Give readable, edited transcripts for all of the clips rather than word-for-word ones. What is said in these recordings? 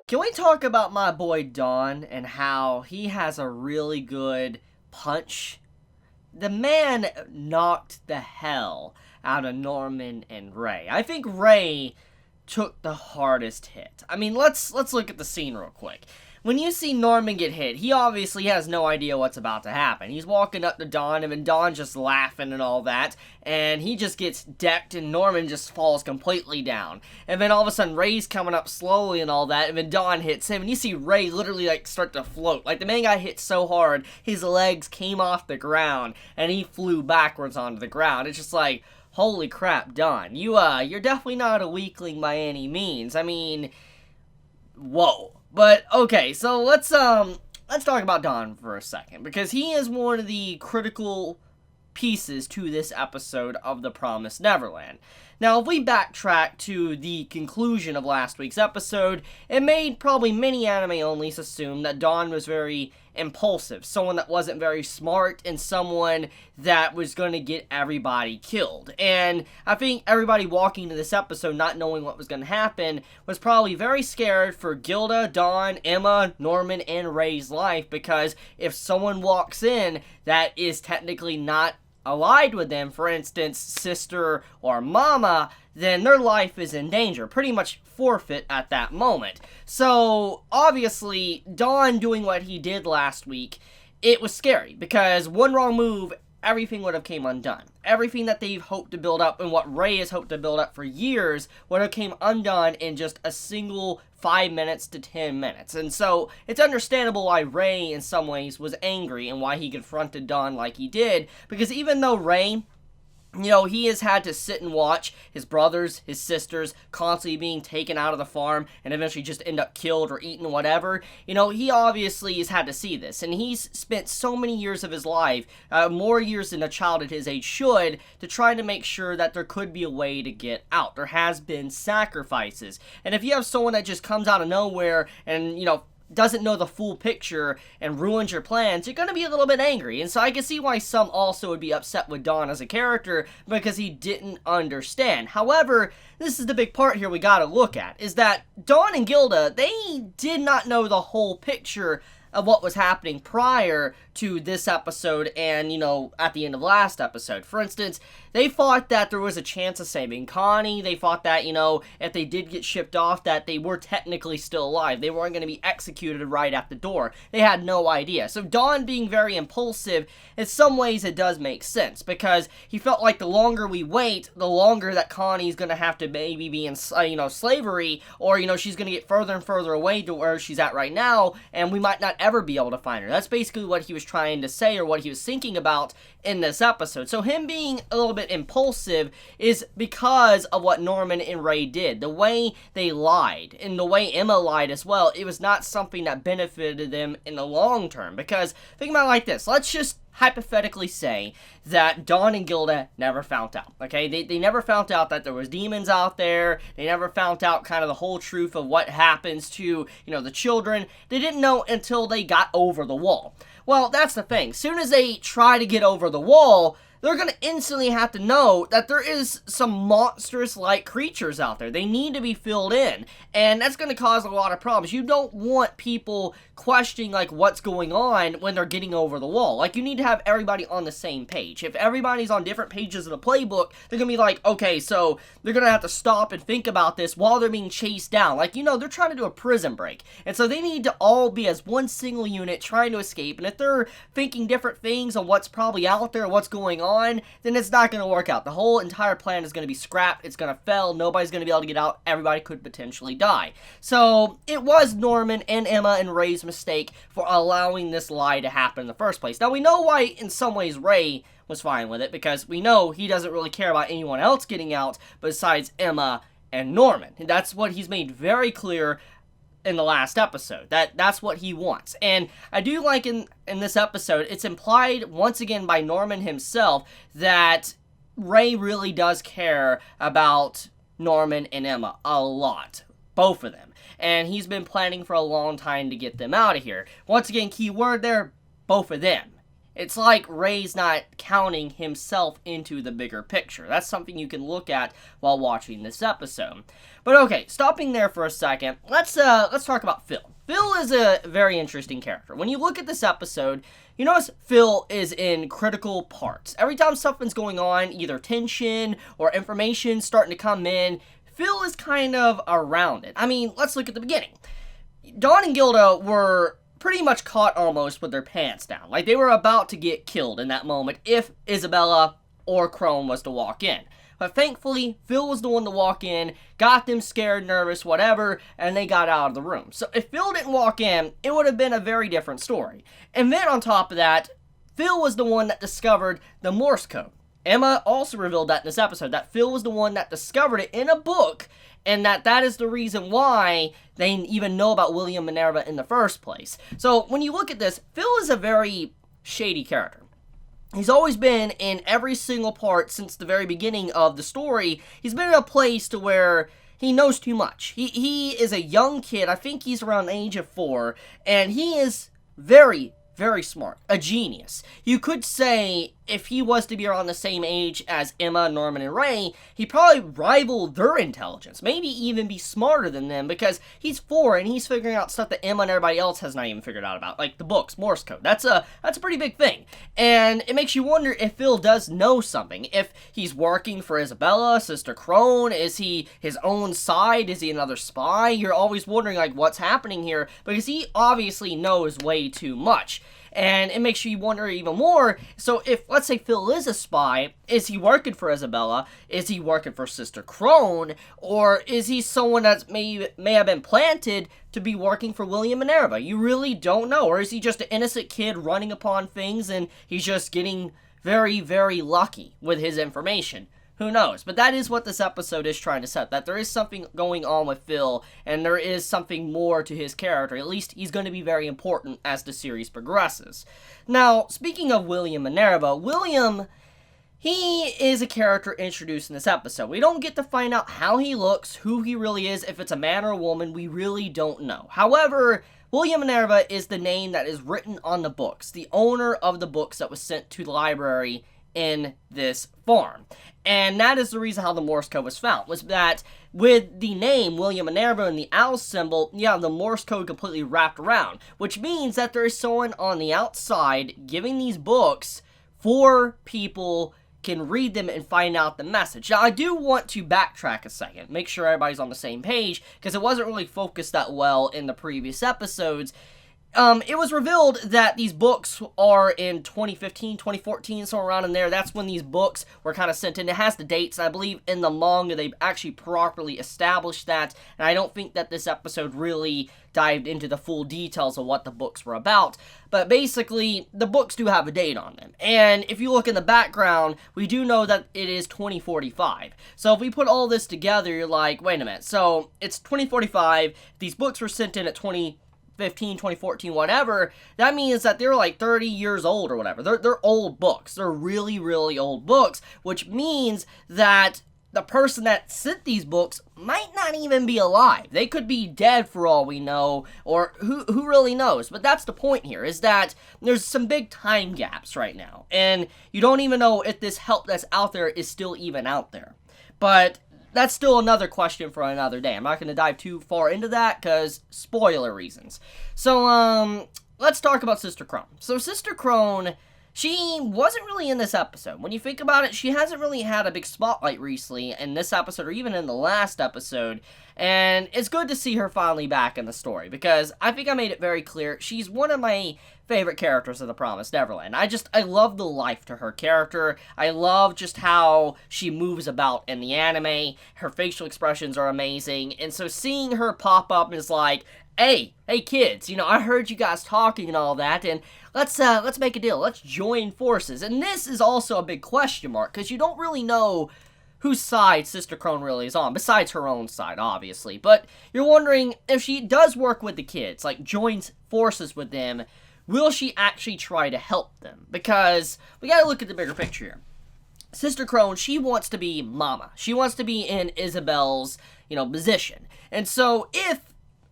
Can we talk about my boy Don and how he has a really good punch? The man knocked the hell out of Norman and Ray. I think Ray took the hardest hit. I mean, let's look at the scene real quick. When you see Norman get hit, he obviously has no idea what's about to happen. He's walking up to Don, and Don's just laughing and all that, and he just gets decked, and Norman just falls completely down. And then all of a sudden, Ray's coming up slowly and all that, and then Don hits him, and you see Ray literally, start to float. The man got hit so hard, his legs came off the ground, and he flew backwards onto the ground. It's just like, holy crap, Don, you're definitely not a weakling by any means. I mean, whoa. But, okay, so let's talk about Don for a second, because he is one of the critical pieces to this episode of The Promised Neverland. Now, if we backtrack to the conclusion of last week's episode, it made probably many anime-onlys assume that Don was very impulsive, someone that wasn't very smart, and someone that was going to get everybody killed. And I think everybody walking into this episode not knowing what was going to happen was probably very scared for Gilda, Don, Emma, Norman, and Ray's life, because if someone walks in that is technically not allied with them, for instance, sister or mama, then their life is in danger, pretty much forfeit at that moment. So, obviously, Don doing what he did last week, it was scary, because one wrong move, everything would have came undone. Everything that they've hoped to build up and what Ray has hoped to build up for years would have came undone in just a single 5 minutes to 10 minutes. And so it's understandable why Ray in some ways was angry and why he confronted Don like he did, because even though Ray, he has had to sit and watch his brothers, his sisters, constantly being taken out of the farm and eventually just end up killed or eaten, whatever. He obviously has had to see this. And he's spent so many years of his life, more years than a child at his age should, to try to make sure that there could be a way to get out. There has been sacrifices. And if you have someone that just comes out of nowhere and, doesn't know the full picture and ruins your plans, you're going to be a little bit angry. And so I can see why some also would be upset with Don as a character, because he didn't understand. However, this is the big part here we got to look at, is that Don and Gilda, they did not know the whole picture of what was happening prior to this episode and, at the end of last episode. For instance, they thought that there was a chance of saving Connie. They thought that, if they did get shipped off, that they were technically still alive. They weren't going to be executed right at the door. They had no idea. So Don being very impulsive, in some ways it does make sense, because he felt like the longer we wait, the longer that Connie's going to have to maybe be in, slavery, or, she's going to get further and further away to where she's at right now, and we might not ever be able to find her. That's basically what he was trying to say, or what he was thinking about in this episode. So him being a little bit impulsive is because of what Norman and Ray did. The way they lied, and the way Emma lied as well, it was not something that benefited them in the long term. Because, think about it like this, let's just hypothetically say that Don and Gilda never found out, okay? They never found out that there was demons out there. They never found out kind of the whole truth of what happens to, the children. They didn't know until they got over the wall. Well, that's the thing. Soon as they try to get over the wall, they're going to instantly have to know that there is some monstrous-like creatures out there. They need to be filled in, and that's going to cause a lot of problems. You don't want people questioning, what's going on when they're getting over the wall. You need to have everybody on the same page. If everybody's on different pages of the playbook, they're going to be like, okay, so they're going to have to stop and think about this while they're being chased down. They're trying to do a prison break, and so they need to all be as one single unit trying to escape, and if they're thinking different things on what's probably out there, what's going on, then it's not going to work out. The whole entire plan is going to be scrapped. It's going to fail. Nobody's going to be able to get out. Everybody could potentially die. So it was Norman and Emma and Ray's mistake for allowing this lie to happen in the first place. Now we know why in some ways Ray was fine with it, because we know he doesn't really care about anyone else getting out besides Emma and Norman. And that's what he's made very clear in the last episode. That's what he wants. And I do like in this episode, it's implied once again by Norman himself that Ray really does care about Norman and Emma a lot. Both of them. And he's been planning for a long time to get them out of here. Once again, key word there, both of them. It's like Ray's not counting himself into the bigger picture. That's something you can look at while watching this episode. But okay, stopping there for a second, let's talk about Phil. Phil is a very interesting character. When you look at this episode, you notice Phil is in critical parts. Every time something's going on, either tension or information starting to come in, Phil is kind of around it. I mean, let's look at the beginning. Dawn and Gilda were pretty much caught almost with their pants down. Like, they were about to get killed in that moment if Isabella or Krone was to walk in. But thankfully, Phil was the one to walk in, got them scared, nervous, whatever, and they got out of the room. So if Phil didn't walk in, it would have been a very different story. And then on top of that, Phil was the one that discovered the Morse code. Emma also revealed that in this episode, that Phil was the one that discovered it in a book, and that is the reason why they even know about William Minerva in the first place. So when you look at this, Phil is a very shady character. He's always been in every single part since the very beginning of the story. He's been in a place to where he knows too much. He is a young kid. I think he's around the age of 4, and he is very, very smart. A genius. You could say if he was to be around the same age as Emma, Norman, and Ray, he'd probably rival their intelligence. Maybe even be smarter than them because he's 4 and he's figuring out stuff that Emma and everybody else has not even figured out about. Like the books, Morse code. That's a pretty big thing. And it makes you wonder if Phil does know something. If he's working for Isabella, Sister Krone, is he his own side? Is he another spy? You're always wondering like what's happening here because he obviously knows way too much. And it makes you wonder even more, so if, let's say Phil is a spy, is he working for Isabella? Is he working for Sister Krone? Or is he someone that may have been planted to be working for William Minerva? You really don't know. Or is he just an innocent kid running upon things and he's just getting very, very lucky with his information? Who knows? But that is what this episode is trying to set, that there is something going on with Phil, and there is something more to his character. At least he's going to be very important as the series progresses. Now, speaking of William Minerva, William, he is a character introduced in this episode. We don't get to find out how he looks, who he really is, if it's a man or a woman, we really don't know. However, William Minerva is the name that is written on the books, the owner of the books that was sent to the library in this farm. And that is the reason how the Morse code was found, was that with the name William Minerva and the owl symbol, you have the Morse code completely wrapped around, which means that there is someone on the outside giving these books for people can read them and find out the message. Now, I do want to backtrack a second, make sure everybody's on the same page, because it wasn't really focused that well in the previous episodes. It was revealed that these books are in 2015, 2014, somewhere around in there. That's when these books were kind of sent in. It has the dates, and I believe in the manga they've actually properly established that, and I don't think that this episode really dived into the full details of what the books were about. But basically, the books do have a date on them. And if you look in the background, we do know that it is 2045. So if we put all this together, you're like, wait a minute. So it's 2045. These books were sent in at 2015, 2014, whatever, that means that they're like 30 years old or whatever. They're old books. They're really, really old books, which means that the person that sent these books might not even be alive. They could be dead for all we know, or who really knows? But that's the point here, is that there's some big time gaps right now, and you don't even know if this help that's out there is still even out there. But that's still another question for another day. I'm not going to dive too far into that because spoiler reasons. So, let's talk about Sister Krone. So, Sister Krone, she wasn't really in this episode. When you think about it, she hasn't really had a big spotlight recently in this episode or even in the last episode. And it's good to see her finally back in the story because I think I made it very clear. She's one of my favorite characters of The Promised Neverland. I love the life to her character. I love just how she moves about in the anime. Her facial expressions are amazing. And so seeing her pop up is like, hey kids, you know, I heard you guys talking and all that, and let's make a deal. Let's join forces. And this is also a big question mark, because you don't really know whose side Sister Krone really is on, besides her own side, obviously. But you're wondering, if she does work with the kids, like joins forces with them, will she actually try to help them? Because we gotta look at the bigger picture here. Sister Krone, she wants to be Mama. She wants to be in Isabel's, position. And so if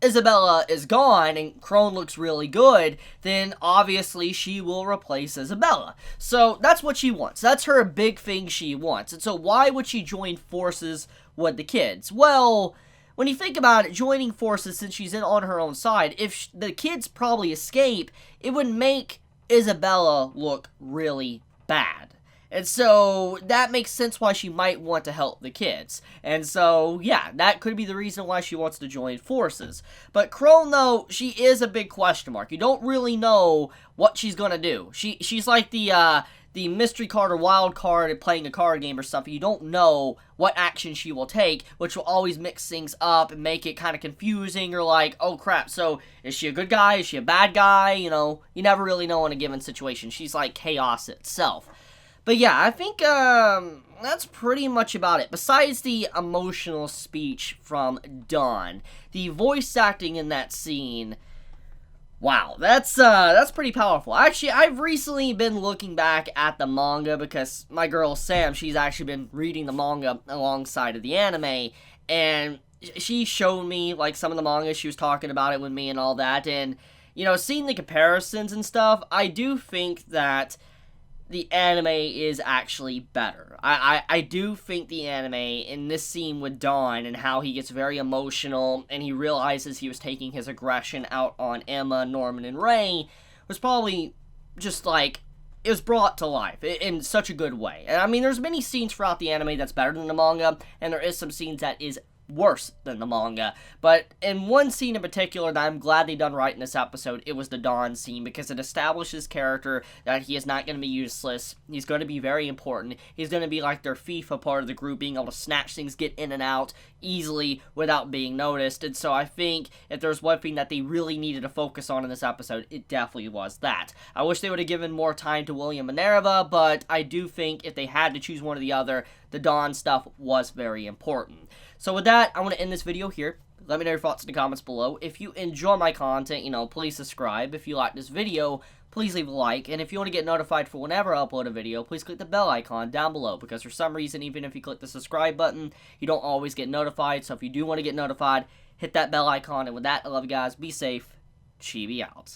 Isabella is gone and Krone looks really good, then obviously she will replace Isabella. So that's what she wants. That's her big thing she wants. And so why would she join forces with the kids? Well, when you think about it, joining forces since she's on her own side, if the kids probably escape, it would make Isabella look really bad. And so that makes sense why she might want to help the kids. And so, yeah, that could be the reason why she wants to join forces. But Krone, though, she is a big question mark. You don't really know what she's going to do. She's like the mystery card or wild card playing a card game or something. You don't know what action she will take, which will always mix things up and make it kind of confusing or like, oh crap, so is she a good guy? Is she a bad guy? You know, you never really know in a given situation. She's like chaos itself. But yeah, I think that's pretty much about it. Besides the emotional speech from Dawn, the voice acting in that scene, wow, that's pretty powerful. Actually, I've recently been looking back at the manga because my girl Sam, she's actually been reading the manga alongside of the anime, and she showed me like some of the manga. She was talking about it with me and all that, and you know, seeing the comparisons and stuff, I do think that the anime is actually better. I do think the anime in this scene with Dawn and how he gets very emotional and he realizes he was taking his aggression out on Emma, Norman, and Ray was probably just like, it was brought to life in such a good way. And I mean, there's many scenes throughout the anime that's better than the manga, and there is some scenes that is worse than the manga, but in one scene in particular that I'm glad they done right in this episode, it was the Dawn scene, because it establishes character that he is not going to be useless. He's going to be very important. He's going to be like their FIFA part of the group, being able to snatch things, get in and out easily without being noticed. And so I think if there's one thing that they really needed to focus on in this episode, it definitely was that. I wish they would have given more time to William Minerva, but I do think if they had to choose one or the other, the Dawn stuff was very important. So with that, I want to end this video here. Let me know your thoughts in the comments below. If you enjoy my content, you know, please subscribe. If you like this video, please leave a like. And if you want to get notified for whenever I upload a video, please click the bell icon down below. Because for some reason, even if you click the subscribe button, you don't always get notified. So if you do want to get notified, hit that bell icon. And with that, I love you guys. Be safe. Chibi out.